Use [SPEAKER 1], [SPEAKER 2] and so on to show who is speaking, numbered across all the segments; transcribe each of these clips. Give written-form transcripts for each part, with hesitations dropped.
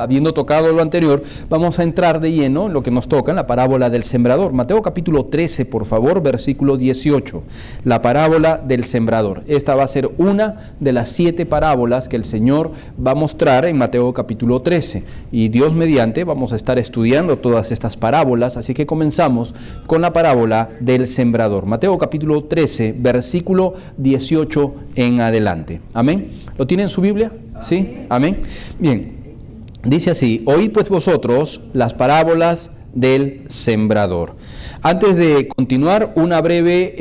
[SPEAKER 1] habiendo tocado lo anterior, vamos a entrar de lleno en lo que nos toca, en la parábola del sembrador. Mateo capítulo 13, por favor, versículo 18. La parábola del sembrador. Esta va a ser una de las 7 parábolas que el Señor va a mostrar en Mateo capítulo 13. Y Dios mediante vamos a estar estudiando todas estas parábolas, así que comenzamos con la parábola del sembrador. Mateo capítulo 13, versículo 18 en adelante. Amén. ¿Lo tiene en su Biblia? ¿Sí? Amén. Bien. Dice así: oíd pues vosotros las parábolas del sembrador. Antes de continuar, una breve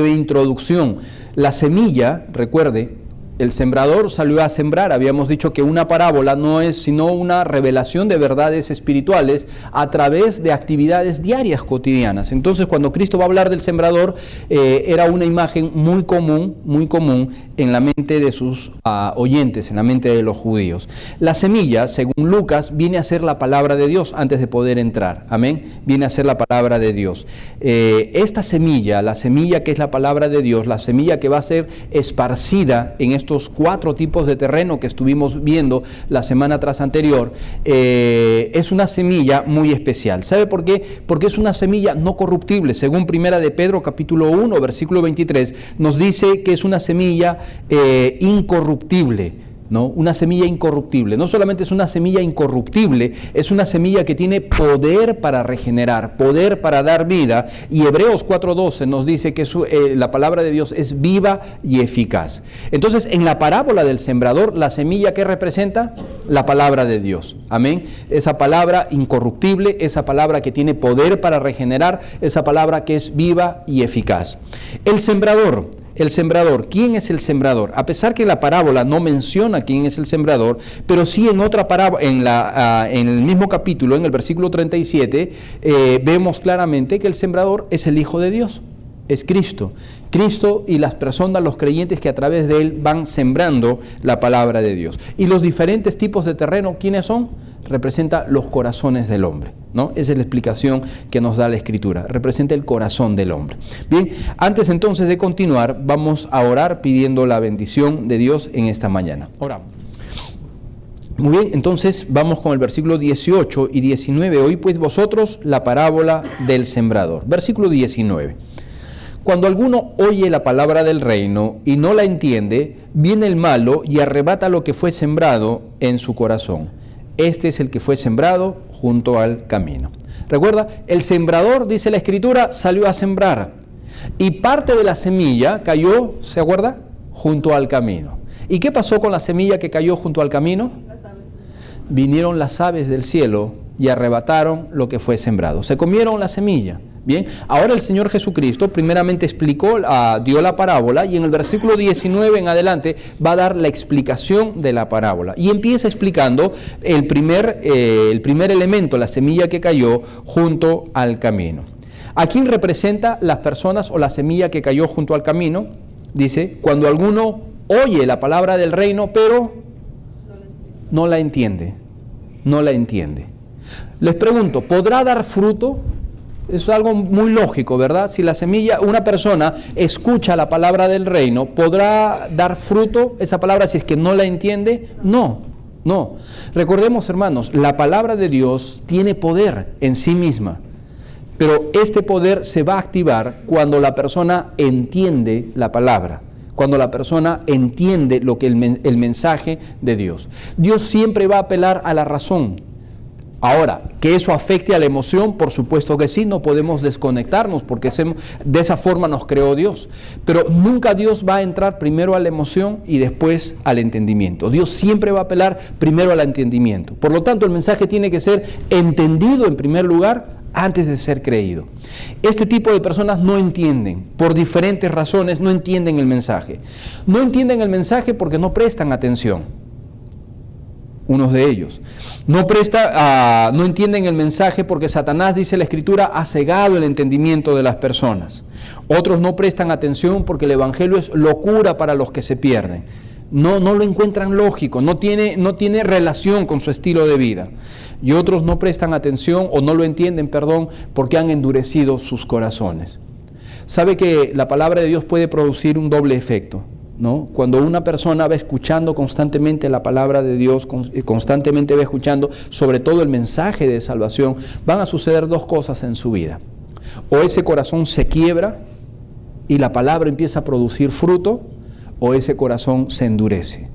[SPEAKER 1] introducción. La semilla, recuerde, el sembrador salió a sembrar. Habíamos dicho que una parábola no es sino una revelación de verdades espirituales a través de actividades diarias cotidianas. Entonces, cuando Cristo va a hablar del sembrador, era una imagen muy común en la mente de sus oyentes, en la mente de los judíos. La semilla, según Lucas, viene a ser la palabra de Dios antes de poder entrar. Amén. Viene a ser la palabra de Dios. Esta semilla, la semilla que es la palabra de Dios, la semilla que va a ser esparcida en estos 4 tipos de terreno que estuvimos viendo la semana tras anterior, es una semilla muy especial. ¿Sabe por qué? Porque es una semilla no corruptible. Según Primera de Pedro capítulo 1 versículo 23 nos dice que es una semilla incorruptible. ¿No? Una semilla incorruptible. No solamente es una semilla incorruptible, es una semilla que tiene poder para regenerar, poder para dar vida. Y Hebreos 4:12 nos dice que la palabra de Dios es viva y eficaz. Entonces, en la parábola del sembrador, la semilla que representa la palabra de Dios. Amén. Esa palabra incorruptible, esa palabra que tiene poder para regenerar, esa palabra que es viva y eficaz. El sembrador, ¿quién es el sembrador? A pesar que la parábola no menciona quién es el sembrador, pero sí en otra parábola, en el mismo capítulo, en el versículo 37, vemos claramente que el sembrador es el Hijo de Dios, es Cristo. Cristo y las personas, los creyentes que a través de Él van sembrando la palabra de Dios. Y los diferentes tipos de terreno, ¿quiénes son? Representa los corazones del hombre, ¿no? Esa es la explicación que nos da la Escritura. Representa el corazón del hombre. Bien, antes entonces de continuar, vamos a orar pidiendo la bendición de Dios en esta mañana. Oramos. Muy bien, entonces vamos con el versículo 18 y 19. Oí pues vosotros la parábola del sembrador. Versículo 19. Cuando alguno oye la palabra del reino y no la entiende, viene el malo y arrebata lo que fue sembrado en su corazón. Este es el que fue sembrado junto al camino. Recuerda, el sembrador, dice la Escritura, salió a sembrar. Y parte de la semilla cayó, ¿se acuerda? Junto al camino. ¿Y qué pasó con la semilla que cayó junto al camino? Vinieron las aves del cielo y arrebataron lo que fue sembrado. Se comieron la semilla. Bien, ahora el Señor Jesucristo primeramente explicó, dio la parábola, y en el versículo 19 en adelante va a dar la explicación de la parábola. Y empieza explicando el primer elemento, la semilla que cayó junto al camino. ¿A quién representa las personas o la semilla que cayó junto al camino? Dice, cuando alguno oye la palabra del reino, pero no la entiende. No la entiende. Les pregunto, ¿podrá dar fruto? Es algo muy lógico, ¿verdad? Si la semilla, una persona escucha la palabra del reino, ¿podrá dar fruto esa palabra si es que no la entiende? No. Recordemos, hermanos, la palabra de Dios tiene poder en sí misma, pero este poder se va a activar cuando la persona entiende la palabra, cuando la persona entiende lo que el mensaje de Dios. Dios siempre va a apelar a la razón. Ahora, que eso afecte a la emoción, por supuesto que sí, no podemos desconectarnos porque de esa forma nos creó Dios. Pero nunca Dios va a entrar primero a la emoción y después al entendimiento. Dios siempre va a apelar primero al entendimiento. Por lo tanto, el mensaje tiene que ser entendido en primer lugar antes de ser creído. Este tipo de personas no entienden, por diferentes razones no entienden el mensaje. No entienden el mensaje porque no prestan atención. Unos de ellos. No entienden el mensaje porque Satanás, dice la Escritura, ha cegado el entendimiento de las personas. Otros no prestan atención porque el Evangelio es locura para los que se pierden. No lo encuentran lógico, no tiene relación con su estilo de vida. Y otros no prestan atención o no lo entienden, porque han endurecido sus corazones. ¿Sabe que la palabra de Dios puede producir un doble efecto? ¿no? Cuando una persona va escuchando constantemente la palabra de Dios, constantemente va escuchando sobre todo el mensaje de salvación, van a suceder dos cosas en su vida. O ese corazón se quiebra y la palabra empieza a producir fruto, o ese corazón se endurece.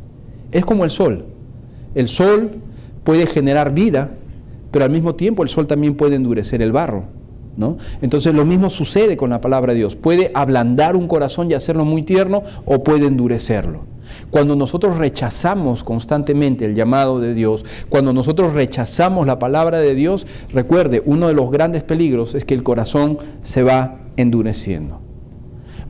[SPEAKER 1] Es como el sol. El sol puede generar vida, pero al mismo tiempo el sol también puede endurecer el barro, ¿no? Entonces lo mismo sucede con la palabra de Dios. Puede ablandar un corazón y hacerlo muy tierno, o puede endurecerlo. Cuando nosotros rechazamos constantemente el llamado de Dios, cuando nosotros rechazamos la palabra de Dios, recuerde, uno de los grandes peligros es que el corazón se va endureciendo.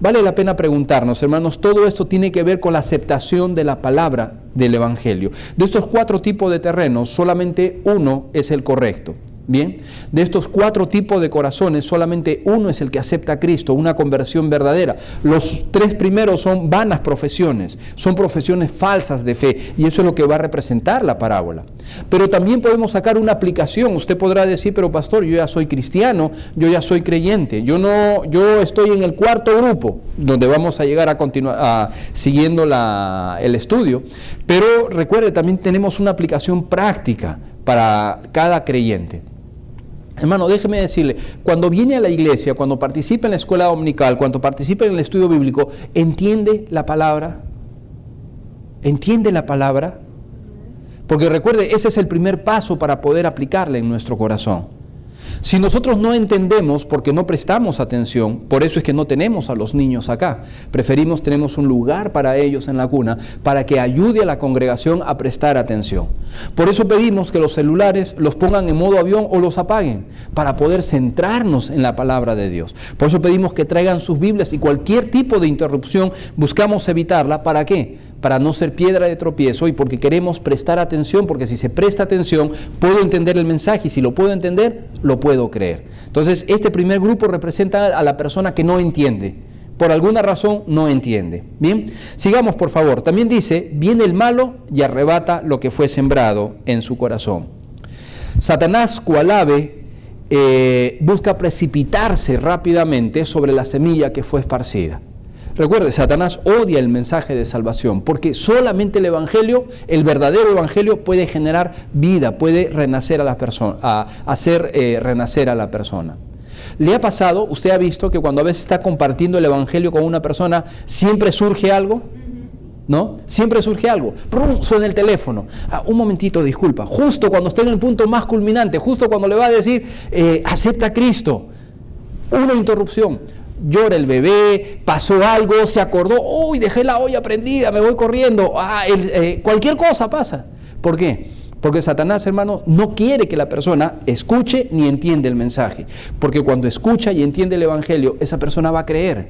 [SPEAKER 1] Vale la pena preguntarnos, hermanos, todo esto tiene que ver con la aceptación de la palabra del Evangelio. De estos 4 tipos de terrenos, solamente uno es el correcto. Bien, de estos 4 tipos de corazones, solamente uno es el que acepta a Cristo, una conversión verdadera. Los 3 primeros son vanas profesiones, son profesiones falsas de fe, y eso es lo que va a representar la parábola. Pero también podemos sacar una aplicación. Usted podrá decir, pero pastor, yo ya soy cristiano, yo ya soy creyente, yo estoy en el 4.º grupo, donde vamos a llegar a continuar siguiendo el estudio. Pero recuerde, también tenemos una aplicación práctica para cada creyente. Hermano, déjeme decirle, cuando viene a la iglesia, cuando participa en la escuela dominical, cuando participa en el estudio bíblico, ¿entiende la palabra? ¿Entiende la palabra? Porque recuerde, ese es el primer paso para poder aplicarla en nuestro corazón. Si nosotros no entendemos porque no prestamos atención, por eso es que no tenemos a los niños acá. Tenemos un lugar para ellos en la cuna, para que ayude a la congregación a prestar atención. Por eso pedimos que los celulares los pongan en modo avión o los apaguen, para poder centrarnos en la palabra de Dios. Por eso pedimos que traigan sus Biblias, y cualquier tipo de interrupción buscamos evitarla. ¿Para qué? Para no ser piedra de tropiezo, y porque queremos prestar atención, porque si se presta atención puedo entender el mensaje, y si lo puedo entender, lo puedo creer. Entonces, este primer grupo representa a la persona que no entiende, por alguna razón no entiende. Bien, sigamos por favor. También dice, viene el malo y arrebata lo que fue sembrado en su corazón. Satanás, cual ave, busca precipitarse rápidamente sobre la semilla que fue esparcida. Recuerde, Satanás odia el mensaje de salvación, porque solamente el Evangelio, el verdadero Evangelio, puede generar vida, puede renacer a la persona, hacer renacer a la persona. ¿Le ha pasado, usted ha visto que cuando a veces está compartiendo el Evangelio con una persona, siempre surge algo? ¿No? Siempre surge algo. ¡Prum! Suena el teléfono. Un momentito, disculpa. Justo cuando está en el punto más culminante, justo cuando le va a decir, acepta a Cristo. Una interrupción. Llora el bebé, pasó algo, se acordó, uy, dejé la olla prendida, me voy corriendo, cualquier cosa pasa. ¿Por qué? Porque Satanás, hermano, no quiere que la persona escuche ni entienda el mensaje, porque cuando escucha y entiende el Evangelio, esa persona va a creer.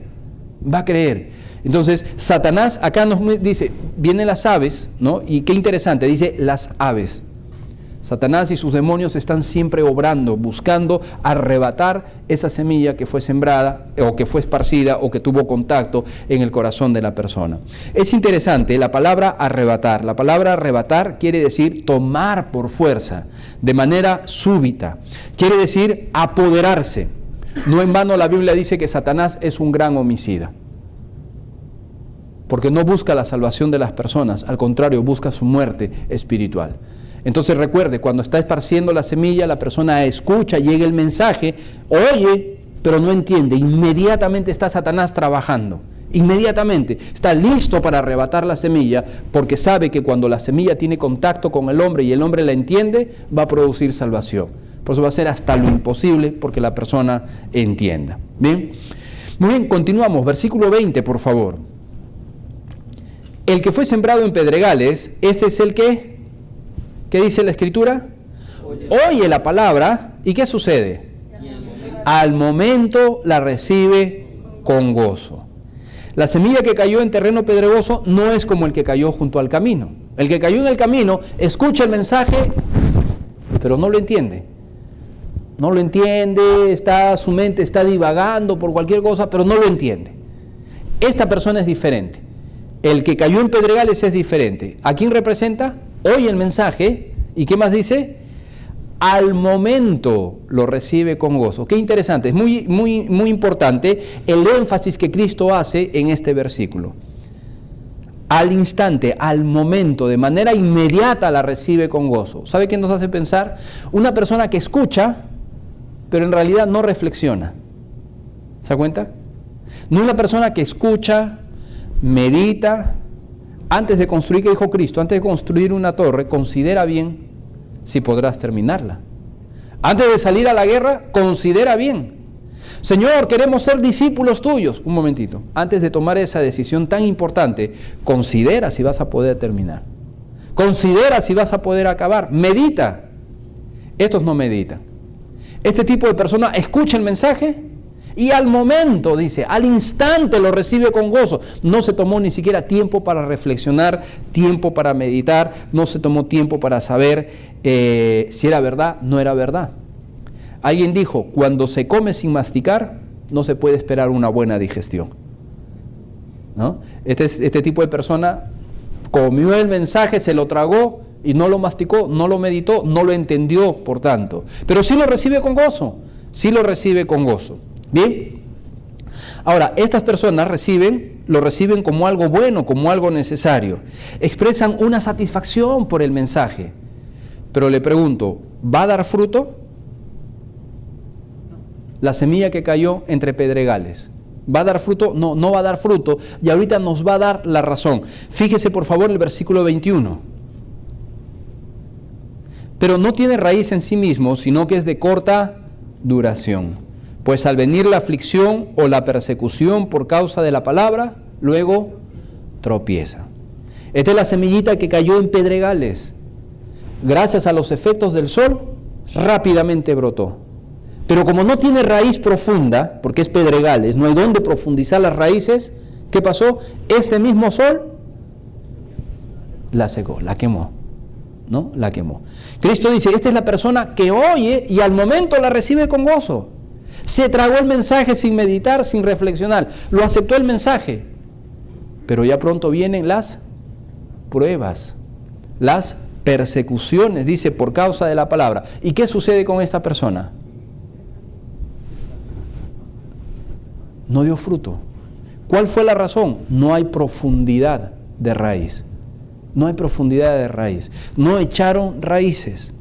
[SPEAKER 1] Entonces, Satanás acá nos dice, vienen las aves, ¿no? Y qué interesante, dice las aves. Satanás y sus demonios están siempre obrando, buscando arrebatar esa semilla que fue sembrada, o que fue esparcida, o que tuvo contacto en el corazón de la persona. Es interesante la palabra arrebatar. La palabra arrebatar quiere decir tomar por fuerza, de manera súbita. Quiere decir apoderarse. No en vano la Biblia dice que Satanás es un gran homicida, porque no busca la salvación de las personas, al contrario, busca su muerte espiritual. Entonces recuerde, cuando está esparciendo la semilla, la persona escucha, llega el mensaje, oye, pero no entiende. Inmediatamente está Satanás trabajando. Inmediatamente está listo para arrebatar la semilla, porque sabe que cuando la semilla tiene contacto con el hombre y el hombre la entiende, va a producir salvación. Por eso va a ser hasta lo imposible porque la persona entienda. ¿Bien? Muy bien, continuamos. Versículo 20, por favor. El que fue sembrado en pedregales, este es el que... ¿Qué dice la Escritura? Oye la palabra, ¿y qué sucede? Al momento la recibe con gozo. La semilla que cayó en terreno pedregoso no es como el que cayó junto al camino. El que cayó en el camino escucha el mensaje, pero no lo entiende. No lo entiende, su mente está divagando por cualquier cosa, pero no lo entiende. Esta persona es diferente. El que cayó en pedregales es diferente. ¿A quién representa? Oye el mensaje, ¿y qué más dice? Al momento lo recibe con gozo. Qué interesante, es muy importante el énfasis que Cristo hace en este versículo. al instante, al momento, de manera inmediata la recibe con gozo. ¿Sabe qué nos hace pensar? Una persona que escucha, pero en realidad no reflexiona. ¿Se da cuenta? No es una persona que escucha, medita. Antes de construir, ¿qué dijo Cristo? Antes de construir una torre, considera bien si podrás terminarla. Antes de salir a la guerra, considera bien. Señor, queremos ser discípulos tuyos. Un momentito. Antes de tomar esa decisión tan importante, considera si vas a poder terminar. Considera si vas a poder acabar. Medita. Estos no meditan. Este tipo de persona escucha el mensaje y al momento, dice, al instante lo recibe con gozo. No se tomó ni siquiera tiempo para reflexionar, tiempo para meditar, no se tomó tiempo para saber si era verdad, no era verdad. Alguien dijo, cuando se come sin masticar, no se puede esperar una buena digestión, ¿no? Este tipo de persona comió el mensaje, se lo tragó y no lo masticó, no lo meditó, no lo entendió, por tanto. Pero sí lo recibe con gozo, sí lo recibe con gozo. Bien, ahora, estas personas lo reciben como algo bueno, como algo necesario. Expresan una satisfacción por el mensaje. Pero le pregunto, ¿va a dar fruto? La semilla que cayó entre pedregales, ¿va a dar fruto? No, no va a dar fruto, y ahorita nos va a dar la razón. Fíjese por favor el versículo 21. Pero no tiene raíz en sí mismo, sino que es de corta duración. Pues al venir la aflicción o la persecución por causa de la palabra, luego tropieza. Esta es la semillita que cayó en pedregales. Gracias a los efectos del sol, rápidamente brotó. Pero como no tiene raíz profunda, porque es pedregales, no hay dónde profundizar las raíces, ¿qué pasó? Este mismo sol la secó, la quemó, ¿no? La quemó. Cristo dice, esta es la persona que oye y al momento la recibe con gozo. Se tragó el mensaje sin meditar, sin reflexionar. Lo aceptó el mensaje. Pero ya pronto vienen las pruebas, las persecuciones, dice, por causa de la palabra. ¿Y qué sucede con esta persona? No dio fruto. ¿Cuál fue la razón? No hay profundidad de raíz. No hay profundidad de raíz. No echaron raíces.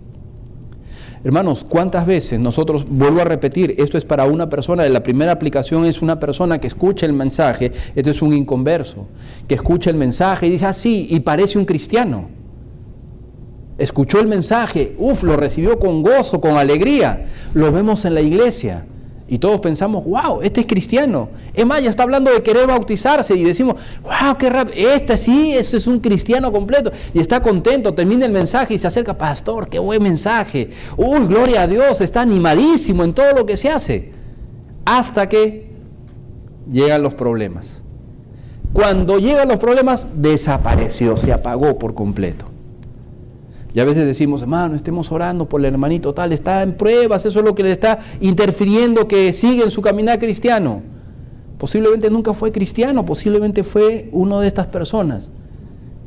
[SPEAKER 1] Hermanos, ¿cuántas veces nosotros, vuelvo a repetir, esto es para una persona, la primera aplicación es una persona que escucha el mensaje, esto es un inconverso, que escucha el mensaje y dice, ah, sí, y parece un cristiano. Escuchó el mensaje, lo recibió con gozo, con alegría. Lo vemos en la iglesia y todos pensamos, wow, este es cristiano. Es más, ya está hablando de querer bautizarse y decimos, wow, qué rápido, sí, ese es un cristiano completo. Y está contento, termina el mensaje y se acerca, pastor, qué buen mensaje. Uy, gloria a Dios, está animadísimo en todo lo que se hace. Hasta que llegan los problemas. Cuando llegan los problemas, desapareció, se apagó por completo. Y a veces decimos, hermano, estemos orando por el hermanito tal, está en pruebas, eso es lo que le está interfiriendo que sigue en su caminar cristiano. Posiblemente nunca fue cristiano, posiblemente fue uno de estas personas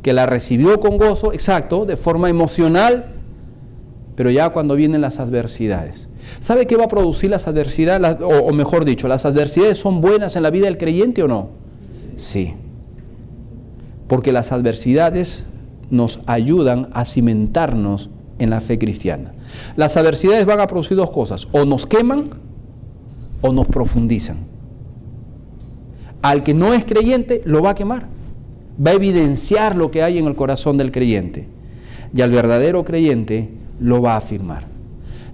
[SPEAKER 1] que la recibió con gozo, exacto, de forma emocional, pero ya cuando vienen las adversidades. ¿Sabe qué va a producir las adversidades? O mejor dicho, ¿las adversidades son buenas en la vida del creyente o no? Sí. Porque las adversidades nos ayudan a cimentarnos en la fe cristiana. Las adversidades van a producir dos cosas, o nos queman o nos profundizan. Al que no es creyente lo va a quemar, va a evidenciar lo que hay en el corazón del creyente, y al verdadero creyente lo va a afirmar.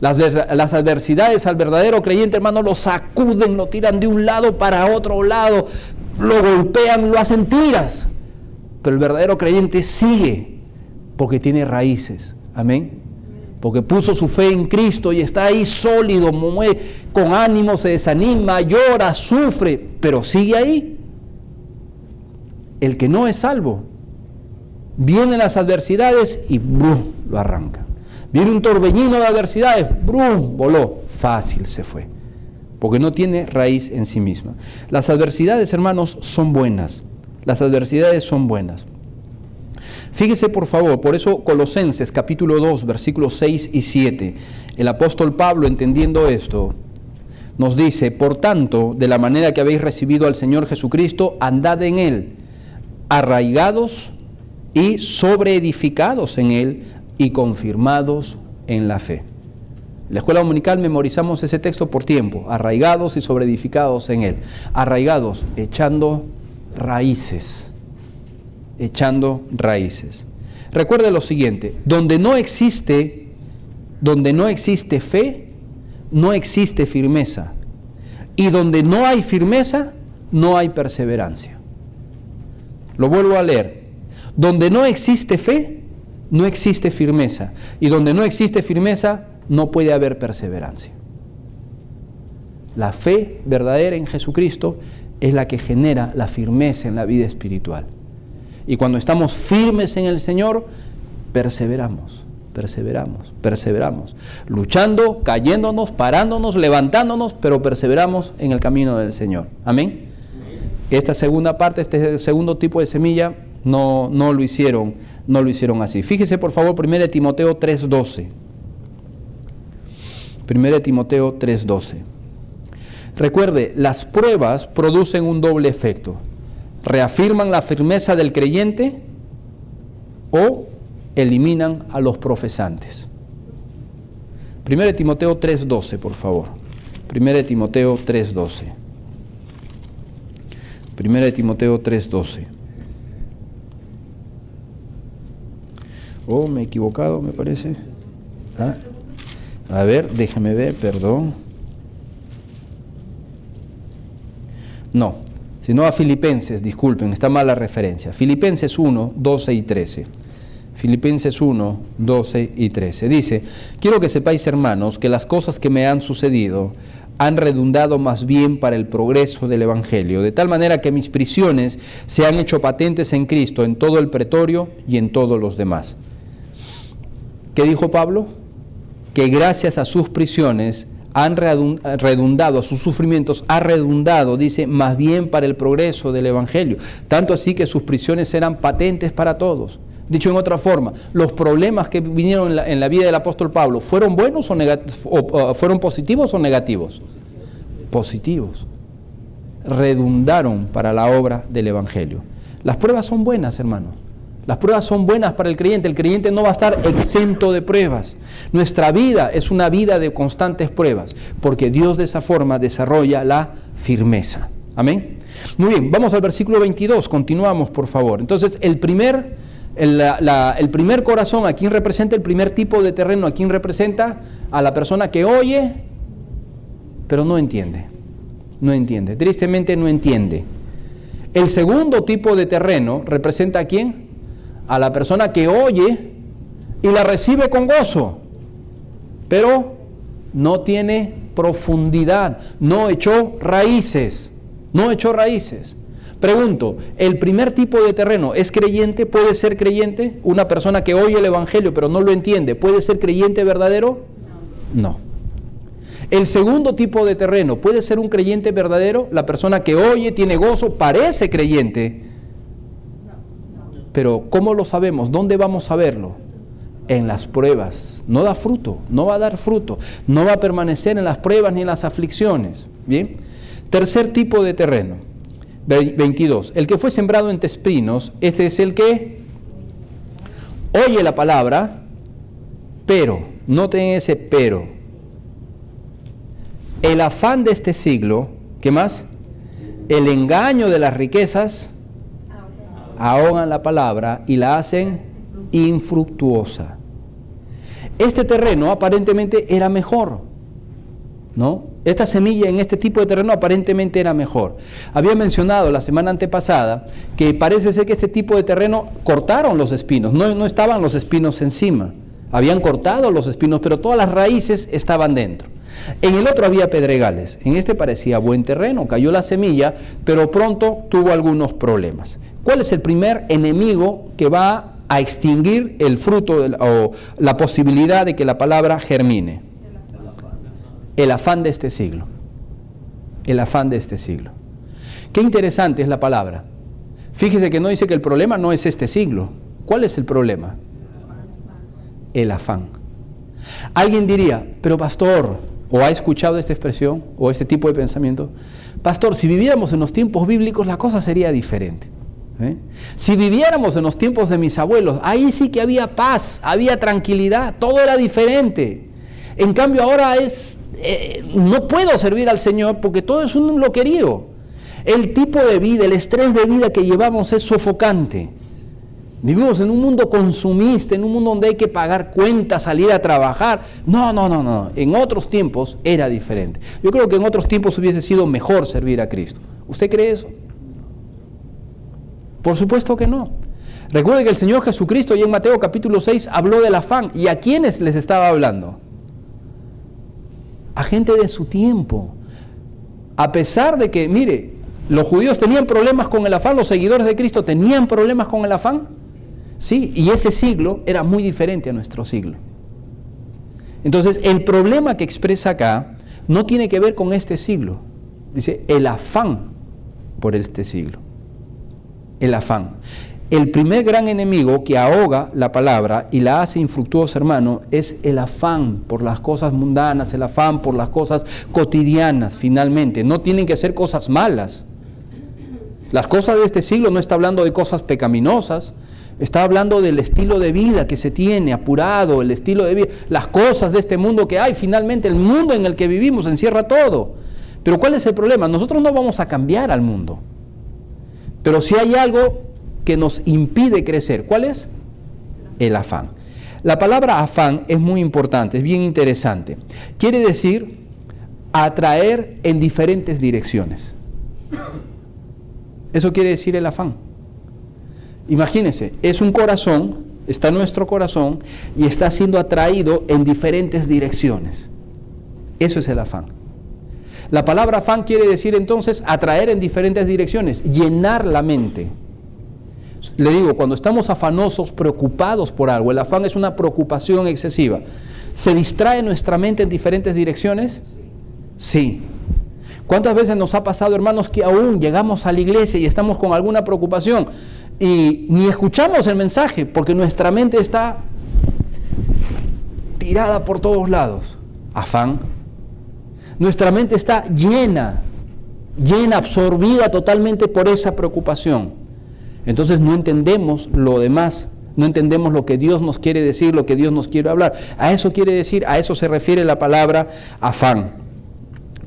[SPEAKER 1] Las adversidades al verdadero creyente, hermano, lo sacuden, lo tiran de un lado para otro lado, lo golpean, lo hacen tiras. Pero el verdadero creyente sigue porque tiene raíces, amén, porque puso su fe en Cristo y está ahí sólido, con ánimo, se desanima, llora, sufre, pero sigue ahí. El que no es salvo, vienen las adversidades y ¡brum!, lo arranca. Viene un torbellino de adversidades, ¡brum!, voló, fácil se fue, porque no tiene raíz en sí misma. Las adversidades, hermanos, son buenas. Las adversidades son buenas. Fíjese por favor, por eso Colosenses capítulo 2, versículos 6 y 7, el apóstol Pablo, entendiendo esto, nos dice, por tanto, de la manera que habéis recibido al Señor Jesucristo, andad en Él, arraigados y sobreedificados en Él y confirmados en la fe. En la escuela dominical memorizamos ese texto por tiempo, arraigados y sobreedificados en Él. Arraigados, echando raíces, echando raíces. Recuerde lo siguiente, donde no existe fe, no existe firmeza. Y donde no hay firmeza, no hay perseverancia. Lo vuelvo a leer. Donde no existe fe, no existe firmeza. Y donde no existe firmeza, no puede haber perseverancia. La fe verdadera en Jesucristo es la que genera la firmeza en la vida espiritual. Y cuando estamos firmes en el Señor, perseveramos, luchando, cayéndonos, parándonos, levantándonos, pero perseveramos en el camino del Señor. Amén. Esta segunda parte, este segundo tipo de semilla, no lo hicieron así. Fíjese por favor, 1 Timoteo 3:12. 1 Timoteo 3:12. Recuerde, las pruebas producen un doble efecto. Reafirman la firmeza del creyente o eliminan a los profesantes. 1 Timoteo 3:12, por favor. 1 Timoteo 3:12. 1 Timoteo 3:12. Oh, me he equivocado, me parece. ¿Ah? A ver, déjeme ver, perdón. No, sino a Filipenses, disculpen, está mal la referencia. Filipenses 1, 12 y 13. Filipenses 1, 12 y 13. Dice, quiero que sepáis, hermanos, que las cosas que me han sucedido han redundado más bien para el progreso del Evangelio, de tal manera que mis prisiones se han hecho patentes en Cristo, en todo el pretorio y en todos los demás. ¿Qué dijo Pablo? Que gracias a sus prisiones han redundado, a sus sufrimientos ha redundado, dice, más bien para el progreso del Evangelio. Tanto así que sus prisiones eran patentes para todos. Dicho en otra forma, los problemas que vinieron en la vida del apóstol Pablo, ¿fueron buenos o fueron positivos o negativos? Positivos. Redundaron para la obra del Evangelio. Las pruebas son buenas, hermanos. Las pruebas son buenas para el creyente no va a estar exento de pruebas. Nuestra vida es una vida de constantes pruebas, porque Dios de esa forma desarrolla la firmeza. Amén. Muy bien, vamos al versículo 22, continuamos por favor. Entonces, el primer corazón, ¿a quién representa? El primer tipo de terreno, ¿a quién representa? A la persona que oye, pero no entiende. No entiende, tristemente no entiende. El segundo tipo de terreno representa ¿a quién? A la persona que oye y la recibe con gozo, pero no tiene profundidad, no echó raíces. Pregunto, ¿el primer tipo de terreno es creyente? ¿Puede ser creyente? Una persona que oye el Evangelio pero no lo entiende, ¿puede ser creyente verdadero? No. El segundo tipo de terreno, ¿puede ser un creyente verdadero? La persona que oye, tiene gozo, parece creyente. Pero ¿cómo lo sabemos? ¿Dónde vamos a verlo? En las pruebas. No da fruto, no va a dar fruto, no va a permanecer en las pruebas ni en las aflicciones. Bien. Tercer tipo de terreno, 22. El que fue sembrado entre espinos, este es el que oye la palabra, pero, noten ese pero. El afán de este siglo, ¿qué más? El engaño de las riquezas ahogan la palabra y la hacen infructuosa. Este terreno aparentemente era mejor, ¿no? Esta semilla en este tipo de terreno aparentemente era mejor. Había mencionado la semana antepasada que parece ser que este tipo de terreno cortaron los espinos, no estaban los espinos encima, habían cortado los espinos, pero todas las raíces estaban dentro. En el otro había pedregales, en este parecía buen terreno, cayó la semilla, pero pronto tuvo algunos problemas. ¿Cuál es el primer enemigo que va a extinguir el fruto o la posibilidad de que la palabra germine? El afán de este siglo. El afán de este siglo. Qué interesante es la palabra. Fíjese que no dice que el problema no es este siglo. ¿Cuál es el problema? El afán. Alguien diría, pero pastor, ¿o ha escuchado esta expresión o este tipo de pensamiento? Pastor, si viviéramos en los tiempos bíblicos la cosa sería diferente. Si viviéramos en los tiempos de mis abuelos, ahí sí que había paz, había tranquilidad, todo era diferente. En cambio ahora no puedo servir al Señor porque todo es un loquerío. El tipo de vida, el estrés de vida que llevamos es sofocante. Vivimos en un mundo consumista, en un mundo donde hay que pagar cuentas, salir a trabajar. No. En otros tiempos era diferente. Yo creo que en otros tiempos hubiese sido mejor servir a Cristo. ¿Usted cree eso? Por supuesto que no. Recuerde que el Señor Jesucristo, y en Mateo capítulo 6, habló del afán. ¿Y a quiénes les estaba hablando? A gente de su tiempo. A pesar de que, mire, los judíos tenían problemas con el afán, los seguidores de Cristo tenían problemas con el afán. Sí, y ese siglo era muy diferente a nuestro siglo. Entonces, el problema que expresa acá no tiene que ver con este siglo. Dice, el afán por este siglo. El afán. El primer gran enemigo que ahoga la palabra y la hace infructuosa, hermano, es el afán por las cosas mundanas, el afán por las cosas cotidianas, finalmente. No tienen que ser cosas malas. Las cosas de este siglo no está hablando de cosas pecaminosas, está hablando del estilo de vida que se tiene, apurado, el estilo de vida, las cosas de este mundo que hay. Finalmente, el mundo en el que vivimos encierra todo. Pero ¿cuál es el problema? Nosotros no vamos a cambiar al mundo. Pero si hay algo que nos impide crecer, ¿cuál es? El afán. La palabra afán es muy importante, es bien interesante. Quiere decir atraer en diferentes direcciones. Eso quiere decir el afán. Imagínense, es un corazón, está en nuestro corazón y está siendo atraído en diferentes direcciones. Eso es el afán. La palabra afán quiere decir entonces atraer en diferentes direcciones, llenar la mente. Le digo, cuando estamos afanosos, preocupados por algo, el afán es una preocupación excesiva. ¿Se distrae nuestra mente en diferentes direcciones? Sí. ¿Cuántas veces nos ha pasado, hermanos, que aún llegamos a la iglesia y estamos con alguna preocupación y ni escuchamos el mensaje porque nuestra mente está tirada por todos lados? Afán. Nuestra mente está llena, absorbida totalmente por esa preocupación. Entonces no entendemos lo demás, no entendemos lo que Dios nos quiere decir, lo que Dios nos quiere hablar. A eso quiere decir, a eso se refiere la palabra afán.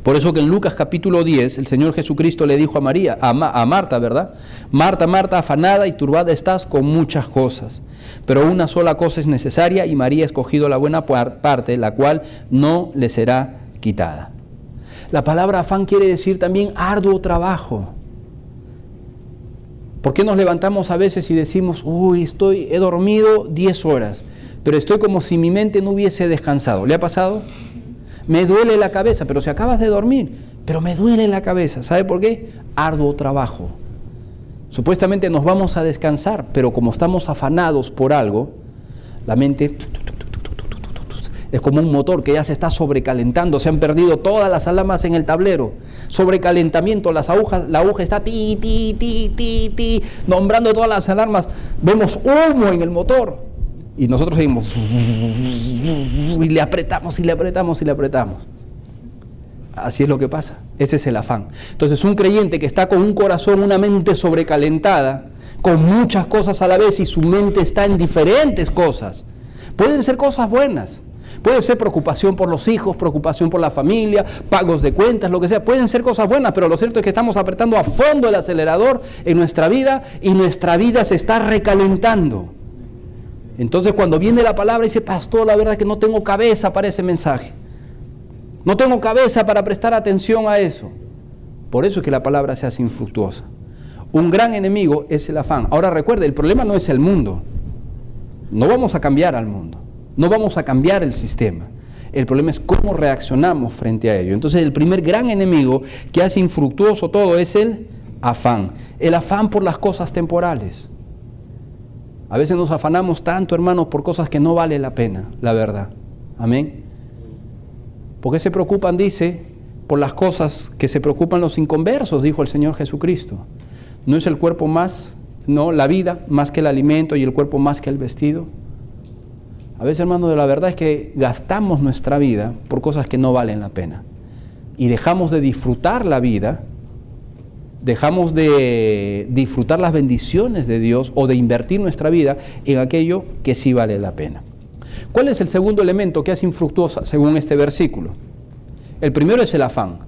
[SPEAKER 1] Por eso que en Lucas capítulo 10, el Señor Jesucristo le dijo a María, a Marta, ¿verdad? Marta, Marta, afanada y turbada estás con muchas cosas, pero una sola cosa es necesaria y María ha escogido la buena parte, la cual no le será quitada. La palabra afán quiere decir también arduo trabajo. ¿Por qué nos levantamos a veces y decimos, he dormido 10 horas, pero estoy como si mi mente no hubiese descansado? ¿Le ha pasado? Me duele la cabeza, pero si acabas de dormir, pero me duele la cabeza. ¿Sabe por qué? Arduo trabajo. Supuestamente nos vamos a descansar, pero como estamos afanados por algo, la mente es como un motor que ya se está sobrecalentando, se han perdido todas las alarmas en el tablero, sobrecalentamiento, la aguja está nombrando todas las alarmas, vemos humo en el motor y nosotros seguimos y le apretamos. Así es lo que pasa, ese es el afán. Entonces un creyente que está con un corazón, una mente sobrecalentada, con muchas cosas a la vez y su mente está en diferentes cosas, pueden ser cosas buenas. Puede ser preocupación por los hijos, preocupación por la familia, pagos de cuentas, lo que sea. Pueden ser cosas buenas, pero lo cierto es que estamos apretando a fondo el acelerador en nuestra vida y nuestra vida se está recalentando. Entonces cuando viene la palabra y dice, pastor, la verdad es que no tengo cabeza para ese mensaje. No tengo cabeza para prestar atención a eso. Por eso es que la palabra se hace infructuosa. Un gran enemigo es el afán. Ahora recuerde, el problema no es el mundo. No vamos a cambiar al mundo. No vamos a cambiar el sistema. El problema es cómo reaccionamos frente a ello. Entonces el primer gran enemigo que hace infructuoso todo es el afán. El afán por las cosas temporales. A veces nos afanamos tanto, hermanos, por cosas que no vale la pena, la verdad. Amén. ¿Por qué se preocupan? Dice, por las cosas que se preocupan los inconversos, dijo el Señor Jesucristo. ¿No es el cuerpo más, la vida más que el alimento y el cuerpo más que el vestido? A veces, hermano, la verdad es que gastamos nuestra vida por cosas que no valen la pena. Y dejamos de disfrutar la vida dejamos de disfrutar las bendiciones de Dios o de invertir nuestra vida en aquello que sí vale la pena. ¿Cuál es el segundo elemento que hace infructuosa según este versículo? El primero es el afán.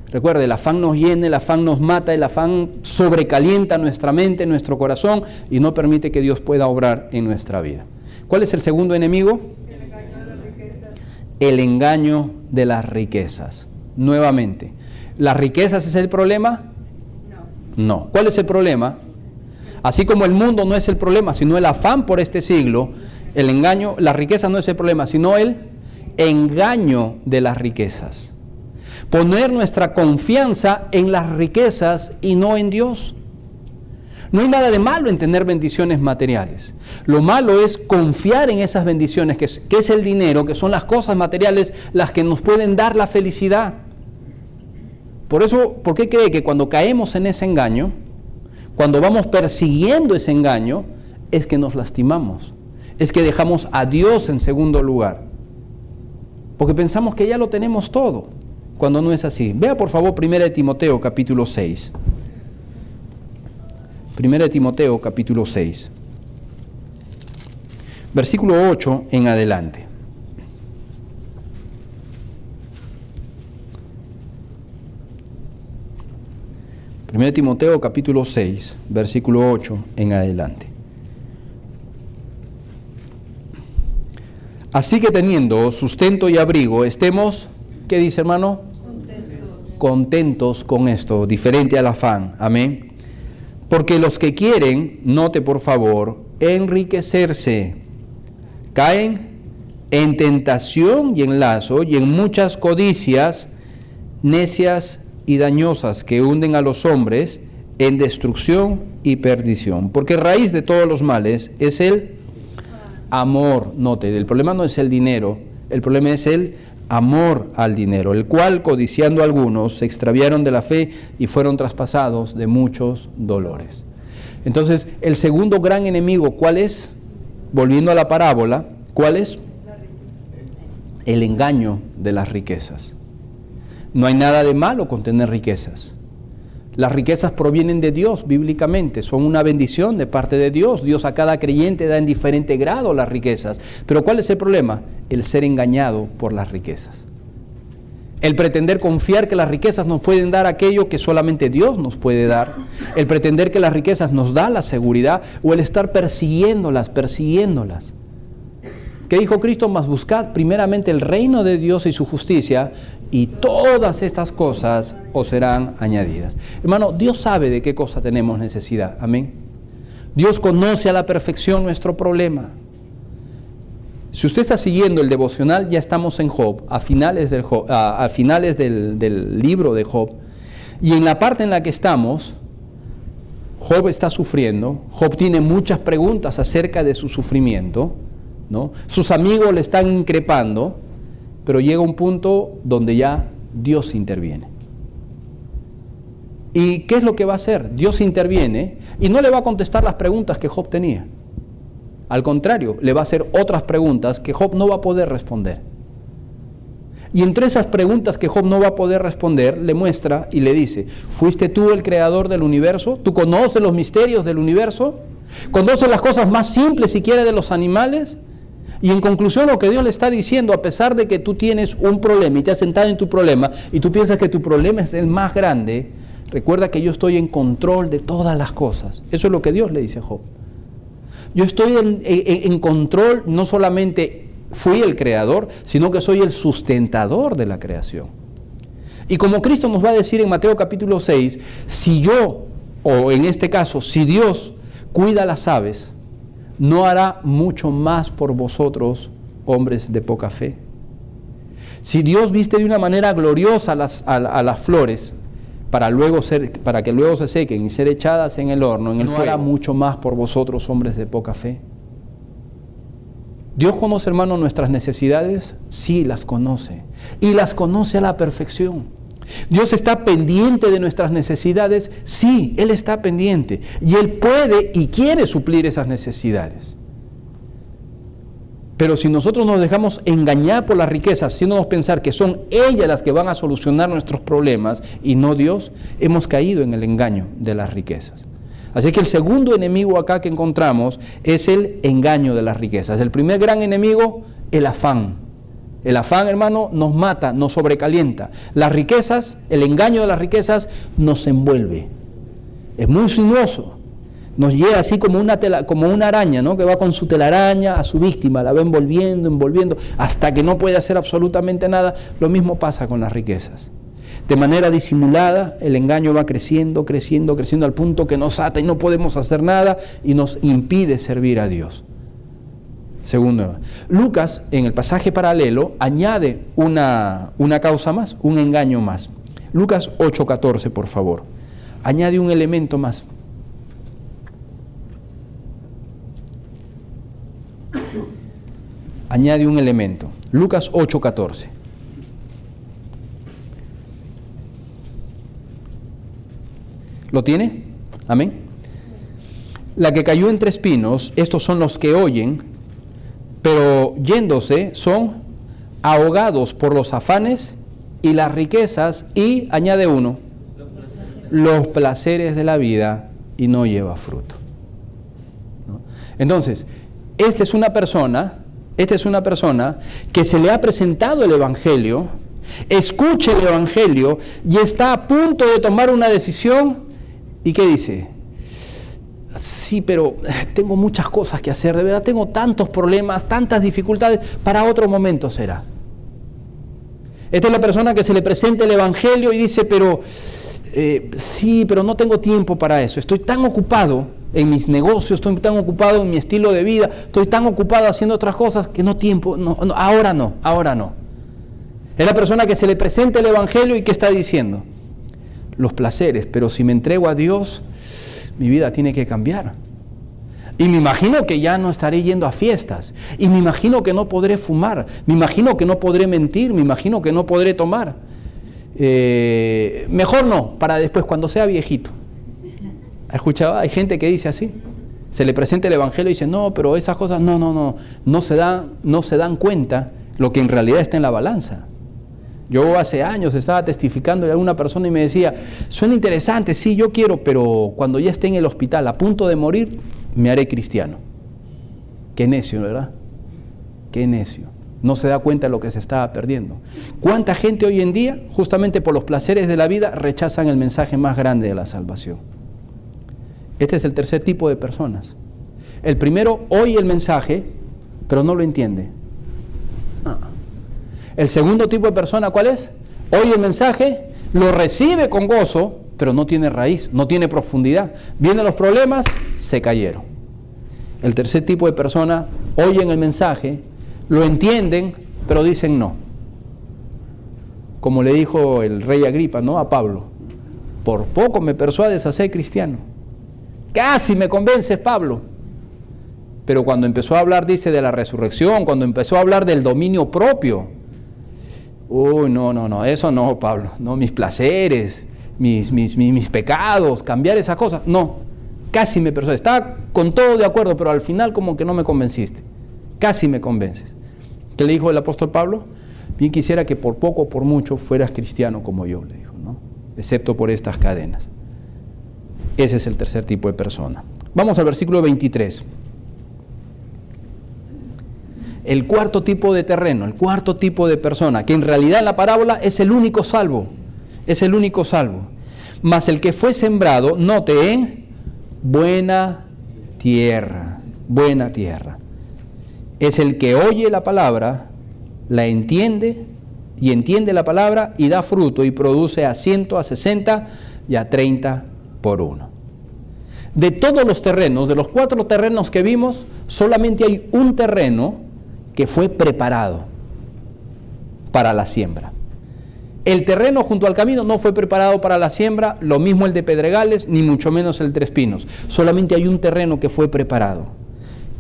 [SPEAKER 1] Recuerde, el afán nos llena, el afán nos mata, el afán sobrecalienta nuestra mente, nuestro corazón y no permite que Dios pueda obrar en nuestra vida. ¿Cuál es el segundo enemigo?
[SPEAKER 2] El engaño de las riquezas.
[SPEAKER 1] El engaño de las riquezas. Nuevamente, ¿las riquezas es el problema? No. ¿Cuál es el problema? Así como el mundo no es el problema, sino el afán por este siglo, el engaño, la riqueza no es el problema, sino el engaño de las riquezas. Poner nuestra confianza en las riquezas y no en Dios. No hay nada de malo en tener bendiciones materiales. Lo malo es confiar en esas bendiciones, que es el dinero, que son las cosas materiales las que nos pueden dar la felicidad. Por eso, ¿por qué cree que cuando caemos en ese engaño, cuando vamos persiguiendo ese engaño, es que nos lastimamos? Es que dejamos a Dios en segundo lugar. Porque pensamos que ya lo tenemos todo, cuando no es así. Vea por favor 1 Timoteo capítulo 6. 1 Timoteo capítulo 6. Versículo 8 en adelante. 1 Timoteo capítulo 6, versículo 8 en adelante. Así que teniendo sustento y abrigo, estemos, ¿qué dice hermano? Contentos con esto, diferente al afán, amén. Porque los que quieren, note por favor, enriquecerse, caen en tentación y en lazo y en muchas codicias necias y dañosas que hunden a los hombres en destrucción y perdición. Porque raíz de todos los males es el amor. Note, el problema no es el dinero, el problema es el amor al dinero, el cual, codiciando algunos, se extraviaron de la fe y fueron traspasados de muchos dolores. Entonces, el segundo gran enemigo, ¿cuál es? Volviendo a la parábola, ¿cuál es? El engaño de las riquezas. No hay nada de malo con tener riquezas. Las riquezas provienen de Dios bíblicamente, son una bendición de parte de Dios. Dios a cada creyente da en diferente grado las riquezas. Pero ¿cuál es el problema? El ser engañado por las riquezas. El pretender confiar que las riquezas nos pueden dar aquello que solamente Dios nos puede dar. El pretender que las riquezas nos da la seguridad o el estar persiguiéndolas. ¿Qué dijo Cristo? Mas buscad primeramente el reino de Dios y su justicia, y todas estas cosas os serán añadidas. Hermano, Dios sabe de qué cosa tenemos necesidad. Amén. Dios conoce a la perfección nuestro problema. Si usted está siguiendo el devocional, ya estamos en Job, a finales del libro de Job. Y en la parte en la que estamos, Job está sufriendo. Job tiene muchas preguntas acerca de su sufrimiento, ¿no? Sus amigos le están increpando, pero llega un punto donde ya Dios interviene. ¿Y qué es lo que va a hacer? Dios interviene y no le va a contestar las preguntas que Job tenía. Al contrario, le va a hacer otras preguntas que Job no va a poder responder. Y entre esas preguntas que Job no va a poder responder, le muestra y le dice: ¿fuiste tú el creador del universo? ¿Tú conoces los misterios del universo? ¿Conoces las cosas más simples siquiera de los animales? Y en conclusión, lo que Dios le está diciendo, a pesar de que tú tienes un problema y te has sentado en tu problema y tú piensas que tu problema es el más grande, recuerda que yo estoy en control de todas las cosas. Eso es lo que Dios le dice a Job. Yo estoy en control, no solamente fui el creador, sino que soy el sustentador de la creación. Y como Cristo nos va a decir en Mateo capítulo 6, si yo, o en este caso, si Dios cuida las aves, ¿no hará mucho más por vosotros, hombres de poca fe? Si Dios viste de una manera gloriosa a las flores, para que luego se sequen y ser echadas en el horno, ¿no hará mucho más por vosotros, hombres de poca fe? ¿Dios conoce, hermano, nuestras necesidades? Sí, las conoce. Y las conoce a la perfección. ¿Dios está pendiente de nuestras necesidades? Sí, Él está pendiente. Y Él puede y quiere suplir esas necesidades. Pero si nosotros nos dejamos engañar por las riquezas, haciéndonos pensar que son ellas las que van a solucionar nuestros problemas y no Dios, hemos caído en el engaño de las riquezas. Así que el segundo enemigo acá que encontramos es el engaño de las riquezas. El primer gran enemigo, el afán. El afán, hermano, nos mata, nos sobrecalienta. Las riquezas, el engaño de las riquezas nos envuelve. Es muy sinuoso. Nos llega así como una araña, ¿no? Que va con su telaraña a su víctima, la va envolviendo, envolviendo, hasta que no puede hacer absolutamente nada. Lo mismo pasa con las riquezas. De manera disimulada, el engaño va creciendo, creciendo, creciendo, al punto que nos ata y no podemos hacer nada y nos impide servir a Dios. Segundo, Lucas, en el pasaje paralelo, añade una causa más, un engaño más. Lucas 8:14, por favor. Añade un elemento más. Añade un elemento. Lucas 8:14. ¿Lo tiene? Amén. La que cayó entre espinos, estos son los que oyen, pero yéndose son ahogados por los afanes y las riquezas y, añade uno, los placeres de la vida y no lleva fruto. ¿No? Entonces, esta es una persona que se le ha presentado el Evangelio, escucha el Evangelio y está a punto de tomar una decisión. ¿Y qué dice? Sí, pero tengo muchas cosas que hacer, de verdad tengo tantos problemas, tantas dificultades, para otro momento será. Esta es la persona que se le presenta el Evangelio y dice, pero sí, pero no tengo tiempo para eso, estoy tan ocupado en mis negocios, estoy tan ocupado en mi estilo de vida, estoy tan ocupado haciendo otras cosas que ahora no. Es la persona que se le presenta el Evangelio y que está diciendo, los placeres, pero si me entrego a Dios, mi vida tiene que cambiar. Y me imagino que ya no estaré yendo a fiestas, y me imagino que no podré fumar, me imagino que no podré mentir, me imagino que no podré tomar. Mejor no, para después, cuando sea viejito. ¿Has escuchado? Hay gente que dice así. Se le presenta el Evangelio y dice, no, pero esas cosas no se dan cuenta lo que en realidad está en la balanza. Yo hace años estaba testificando a alguna persona y me decía, suena interesante, sí, yo quiero, pero cuando ya esté en el hospital a punto de morir, me haré cristiano. Qué necio, ¿verdad? Qué necio. No se da cuenta de lo que se estaba perdiendo. ¿Cuánta gente hoy en día, justamente por los placeres de la vida, rechazan el mensaje más grande de la salvación? Este es el tercer tipo de personas. El primero oye el mensaje, pero no lo entiende. El segundo tipo de persona, ¿cuál es? Oye el mensaje, lo recibe con gozo, pero no tiene raíz, no tiene profundidad. Vienen los problemas, se cayeron. El tercer tipo de persona, oyen el mensaje, lo entienden, pero dicen no. Como le dijo el rey Agripa, ¿no? A Pablo, por poco me persuades a ser cristiano. Casi me convences, Pablo. Pero cuando empezó a hablar, dice, de la resurrección, cuando empezó a hablar del dominio propio, no, eso no, Pablo, no, mis placeres, mis pecados, cambiar esas cosas, no, casi me persuades, estaba con todo de acuerdo, pero al final como que no me convenciste, casi me convences. ¿Qué le dijo el apóstol Pablo? Bien quisiera que por poco o por mucho fueras cristiano como yo, le dijo, ¿no? Excepto por estas cadenas. Ese es el tercer tipo de persona. Vamos al versículo 23. El cuarto tipo de terreno, el cuarto tipo de persona, que en realidad en la parábola es el único salvo, Mas el que fue sembrado, note, en buena tierra. Es el que oye la palabra, la entiende y entiende la palabra y da fruto y produce a 100, a 60 y a 30 por uno. De todos los terrenos, de los 4 terrenos que vimos, solamente hay un terreno que fue preparado para la siembra. El terreno junto al camino no fue preparado para la siembra, lo mismo el de Pedregales, ni mucho menos el de Tres Pinos. Solamente hay un terreno que fue preparado,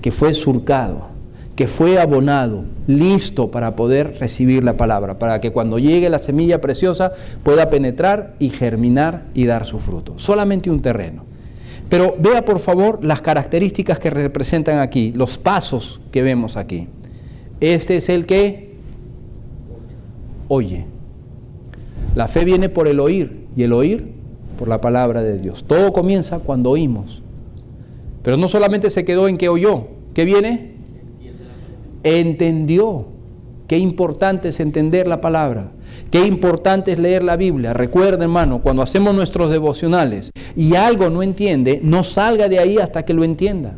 [SPEAKER 1] que fue surcado, que fue abonado, listo para poder recibir la palabra, para que cuando llegue la semilla preciosa pueda penetrar y germinar y dar su fruto. Solamente un terreno. Pero vea por favor las características que representan aquí, los pasos que vemos aquí. Este es el que oye. La fe viene por el oír, y el oír por la palabra de Dios. Todo comienza cuando oímos. Pero no solamente se quedó en que oyó. ¿Qué viene? Entendió. Qué importante es entender la palabra. Qué importante es leer la Biblia. Recuerda, hermano, cuando hacemos nuestros devocionales y algo no entiende, no salga de ahí hasta que lo entienda.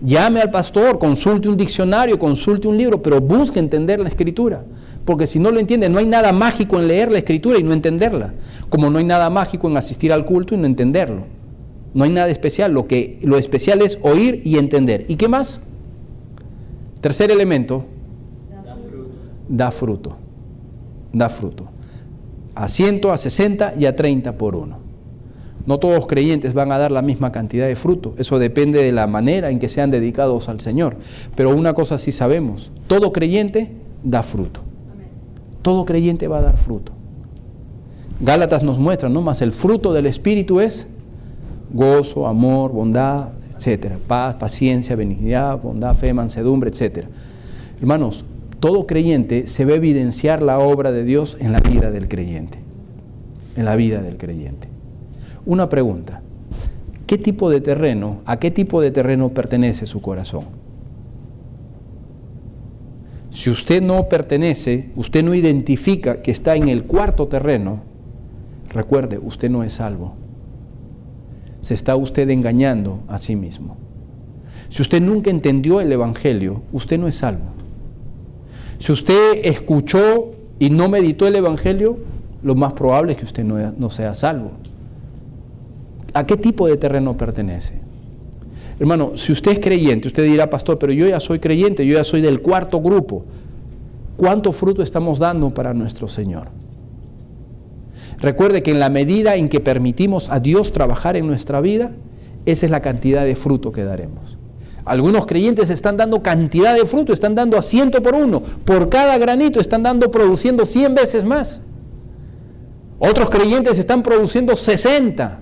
[SPEAKER 1] Llame al pastor, consulte un diccionario, consulte un libro, pero busque entender la Escritura. Porque si no lo entiende, no hay nada mágico en leer la Escritura y no entenderla. Como no hay nada mágico en asistir al culto y no entenderlo. No hay nada especial. Lo especial es oír y entender. ¿Y qué más? Tercer elemento. Da fruto. Da fruto. A 100, a 60 y a 30 por uno. No todos los creyentes van a dar la misma cantidad de fruto. Eso depende de la manera en que sean dedicados al Señor. Pero una cosa sí sabemos. Todo creyente da fruto. Todo creyente va a dar fruto. Gálatas nos muestra, ¿no? Más el fruto del Espíritu es gozo, amor, bondad, etcétera. Paz, paciencia, benignidad, bondad, fe, mansedumbre, etcétera. Hermanos, todo creyente se ve evidenciar la obra de Dios en la vida del creyente. En la vida del creyente. Una pregunta. ¿Qué tipo de terreno, a qué tipo de terreno pertenece su corazón? Si usted no pertenece, usted no identifica que está en el cuarto terreno, recuerde, usted no es salvo. Se está usted engañando a sí mismo. Si usted nunca entendió el Evangelio, usted no es salvo. Si usted escuchó y no meditó el Evangelio, lo más probable es que usted no sea salvo. ¿A qué tipo de terreno pertenece? Hermano, si usted es creyente, usted dirá, pastor, pero yo ya soy creyente, yo ya soy del cuarto grupo. ¿Cuánto fruto estamos dando para nuestro Señor? Recuerde que en la medida en que permitimos a Dios trabajar en nuestra vida, esa es la cantidad de fruto que daremos. Algunos creyentes están dando cantidad de fruto, están dando a 100 por uno. Por cada granito están produciendo 100 veces más. Otros creyentes están produciendo 60.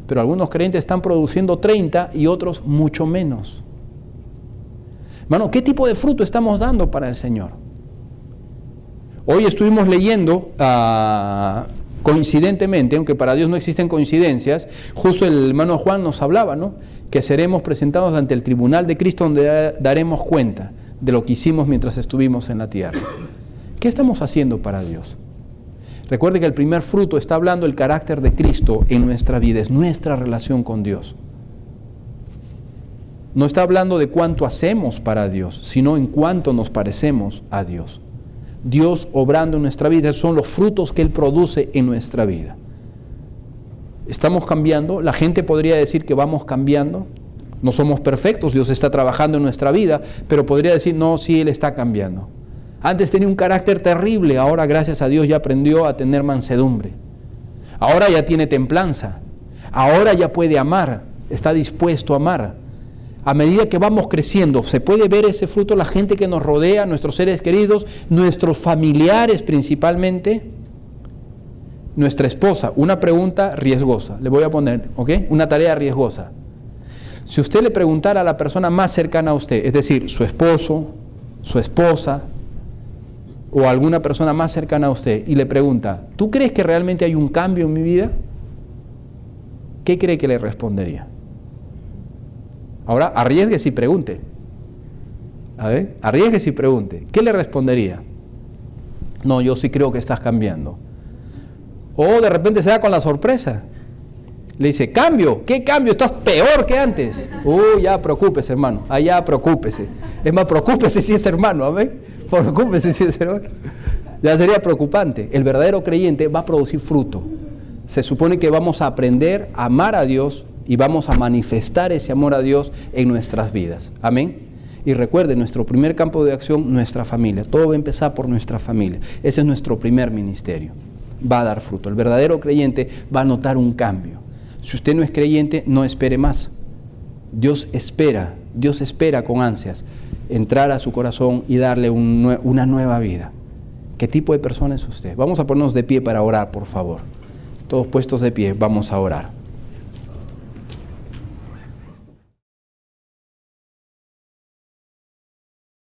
[SPEAKER 1] Pero algunos creyentes están produciendo 30 y otros mucho menos. Hermano, ¿qué tipo de fruto estamos dando para el Señor? Hoy estuvimos leyendo, coincidentemente, aunque para Dios no existen coincidencias, justo el hermano Juan nos hablaba, ¿no? Que seremos presentados ante el tribunal de Cristo donde daremos cuenta de lo que hicimos mientras estuvimos en la tierra. ¿Qué estamos haciendo para Dios? Recuerde que el primer fruto está hablando del carácter de Cristo en nuestra vida, es nuestra relación con Dios. No está hablando de cuánto hacemos para Dios, sino en cuánto nos parecemos a Dios. Dios obrando en nuestra vida, son los frutos que Él produce en nuestra vida. Estamos cambiando, la gente podría decir que vamos cambiando, no somos perfectos, Dios está trabajando en nuestra vida, pero podría decir, no, sí, Él está cambiando. Antes tenía un carácter terrible, ahora gracias a Dios ya aprendió a tener mansedumbre. Ahora ya tiene templanza, ahora ya puede amar, está dispuesto a amar. A medida que vamos creciendo, se puede ver ese fruto, la gente que nos rodea, nuestros seres queridos, nuestros familiares principalmente, nuestra esposa. Una pregunta riesgosa, le voy a poner, ¿ok? Una tarea riesgosa. Si usted le preguntara a la persona más cercana a usted, es decir, su esposo, su esposa, o alguna persona más cercana a usted, y le pregunta, ¿tú crees que realmente hay un cambio en mi vida? ¿Qué cree que le respondería? Ahora, arriésguese y pregunte. A ver, arriésguese y pregunte. ¿Qué le respondería? No, yo sí creo que estás cambiando. O de repente se da con la sorpresa. Le dice, ¿cambio? ¿Qué cambio? Estás peor que antes. Ya preocúpese, hermano. Allá preocúpese. Es más, preocúpese si es hermano, ¿amén? Preocúpese si es hermano. Ya sería preocupante. El verdadero creyente va a producir fruto. Se supone que vamos a aprender a amar a Dios y vamos a manifestar ese amor a Dios en nuestras vidas. Amén. Y recuerde, nuestro primer campo de acción, nuestra familia. Todo va a empezar por nuestra familia. Ese es nuestro primer ministerio. Va a dar fruto. El verdadero creyente va a notar un cambio. Si usted no es creyente, no espere más. Dios espera con ansias entrar a su corazón y darle una nueva vida. ¿Qué tipo de persona es usted? Vamos a ponernos de pie para orar, por favor. Todos puestos de pie, vamos a orar.